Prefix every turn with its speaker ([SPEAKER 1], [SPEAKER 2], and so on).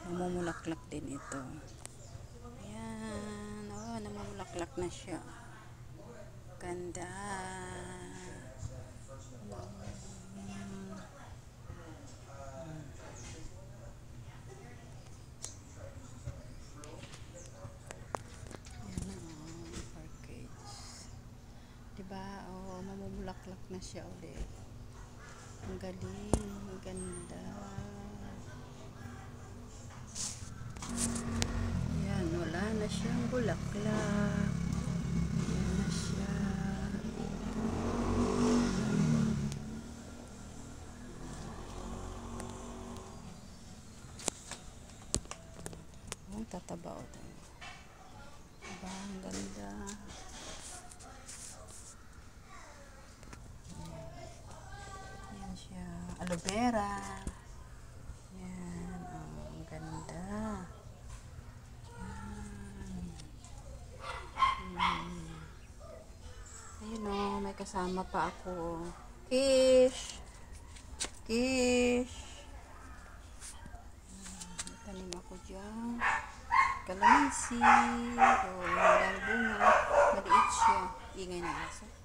[SPEAKER 1] Namumulaklak din ito. Ayan. Oh, namumulaklak na siya. Ganda. Diba? Oh, mamumulaklak na siya ulit. Ang galing, ang ganda. Ayan, wala na siyang bulaklak. Ayan na siya. Ang tataba o tayo. Diba? Ang ganda. Ayan siya. Aloe vera. Ayan. Oh, ang ganda. Ayun o, may kasama pa ako. Kish! Kish! May tanim ako dyan. Kalamansi. O, walang bunga. Maliit siya. Ingay na aso.